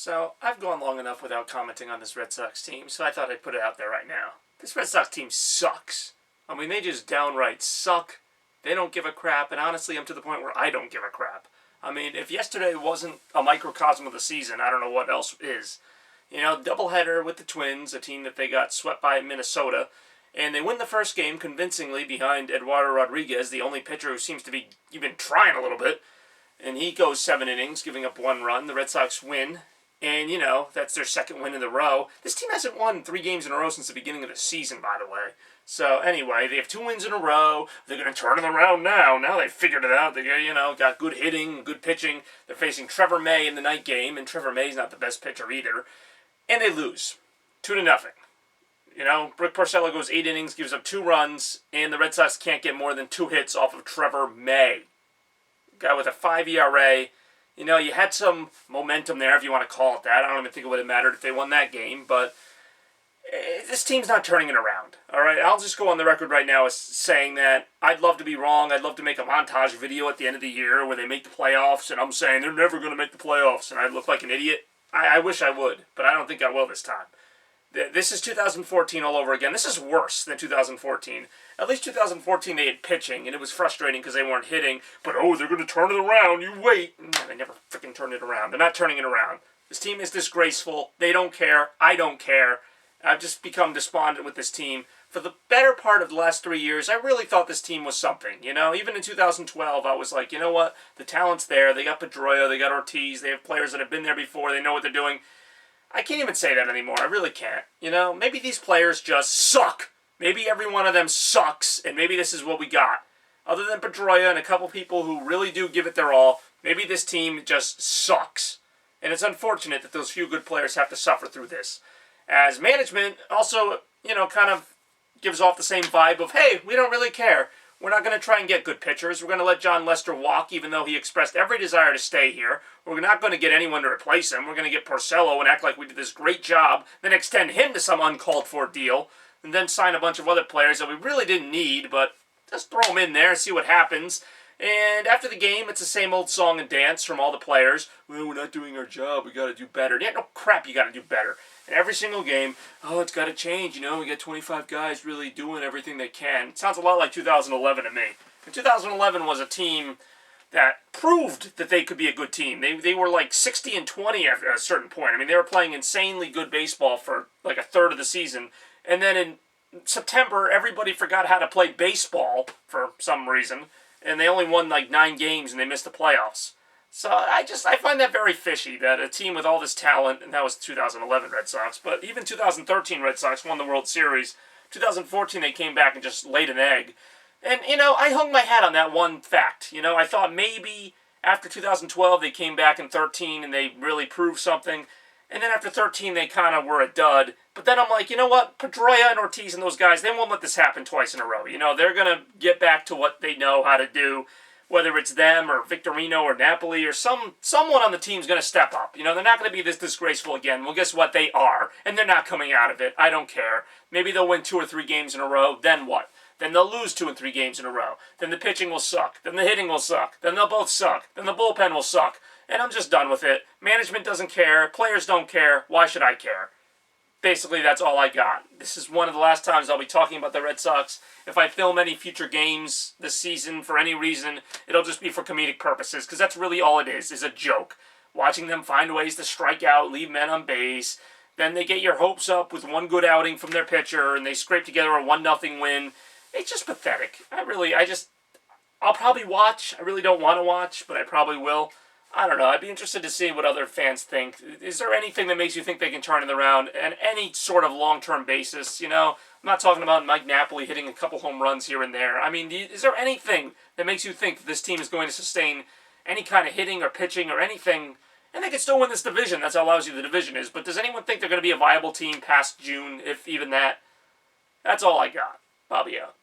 So, I've gone long enough without commenting on this Red Sox team, so I thought I'd put it out there right now. This Red Sox team sucks. I mean, they just downright suck. They don't give a crap, and honestly, I'm to the point where I don't give a crap. I mean, if yesterday wasn't a microcosm of the season, I don't know what else is. You know, doubleheader with the Twins, a team that they got swept by Minnesota, and they win the first game convincingly behind Eduardo Rodriguez, the only pitcher who seems to be even trying a little bit. And he goes 7 innings, giving up 1 run. The Red Sox win. And, you know, that's their second win in a row. This team hasn't won 3 games in a row since the beginning of the season, by the way. So, anyway, they have 2 wins in a row. They're going to turn it around now. Now they've figured it out. They, got good hitting, good pitching. They're facing Trevor May in the night game, and Trevor May's not the best pitcher either. And they lose 2-0. You know, Rick Porcello goes 8 innings, gives up 2 runs, and the Red Sox can't get more than 2 hits off of Trevor May. Guy with a 5 ERA. You know, you had some momentum there, if you want to call it that. I don't even think it would have mattered if they won that game, but this team's not turning it around, all right? I'll just go on the record right now as saying that I'd love to be wrong. I'd love to make a montage video at the end of the year where they make the playoffs, and I'm saying they're never going to make the playoffs, and I look like an idiot. I wish I would, but I don't think I will this time. This is 2014 all over again. This is worse than 2014. At least 2014 they had pitching, and it was frustrating because they weren't hitting. But, they're going to turn it around. You wait. No, they never freaking turned it around. They're not turning it around. This team is disgraceful. They don't care. I don't care. I've just become despondent with this team. For the better part of the last 3 years, I really thought this team was something. You know, even in 2012, I was like, you know what? The talent's there. They got Pedroia. They got Ortiz. They have players that have been there before. They know what they're doing. I can't even say that anymore. I really can't. You know, maybe these players just suck. Maybe every one of them sucks, and maybe this is what we got. Other than Pedroia and a couple people who really do give it their all, maybe this team just sucks. And it's unfortunate that those few good players have to suffer through this. As management also, kind of gives off the same vibe of, hey, we don't really care. We're not going to try and get good pitchers. We're going to let John Lester walk, even though he expressed every desire to stay here. We're not going to get anyone to replace him. We're going to get Porcello and act like we did this great job, then extend him to some uncalled-for deal, and then sign a bunch of other players that we really didn't need, but just throw them in there and see what happens. And after the game, it's the same old song and dance from all the players. Well, we're not doing our job. We got to do better. Yeah, no crap, you got to do better. And every single game, it's got to change. We got 25 guys really doing everything they can. It sounds a lot like 2011 to me. And 2011 was a team that proved that they could be a good team. They were like 60-20 at a certain point. I mean, they were playing insanely good baseball for like a third of the season. And then in September, everybody forgot how to play baseball for some reason. And they only won like 9 games and they missed the playoffs. So I find that very fishy that a team with all this talent, and that was 2011 Red Sox, but even 2013 Red Sox won the World Series. 2014 they came back and just laid an egg. And, I hung my hat on that one fact. I thought maybe after 2012 they came back in 13 and they really proved something. And then after 13 they kind of were a dud. But then I'm like, you know what? Pedroia and Ortiz and those guys, they won't let this happen twice in a row. They're going to get back to what they know how to do. Whether it's them or Victorino or Napoli or someone on the team's going to step up. They're not going to be this disgraceful again. Well, guess what? They are. And they're not coming out of it. I don't care. Maybe they'll win 2 or 3 games in a row. Then what? Then they'll lose 2 and 3 games in a row. Then the pitching will suck. Then the hitting will suck. Then they'll both suck. Then the bullpen will suck. And I'm just done with it. Management doesn't care. Players don't care. Why should I care? Basically, that's all I got. This is one of the last times I'll be talking about the Red Sox. If I film any future games this season for any reason, it'll just be for comedic purposes, because that's really all it is a joke. Watching them find ways to strike out, leave men on base. Then they get your hopes up with one good outing from their pitcher, and they scrape together a 1-0 win. It's just pathetic. I'll probably watch. I really don't want to watch, but I probably will. I don't know. I'd be interested to see what other fans think. Is there anything that makes you think they can turn it around on any sort of long-term basis? I'm not talking about Mike Napoli hitting a couple home runs here and there. I mean, is there anything that makes you think that this team is going to sustain any kind of hitting or pitching or anything? And they can still win this division. That's how lousy the division is. But does anyone think they're going to be a viable team past June, if even that? That's all I got. Bobby out.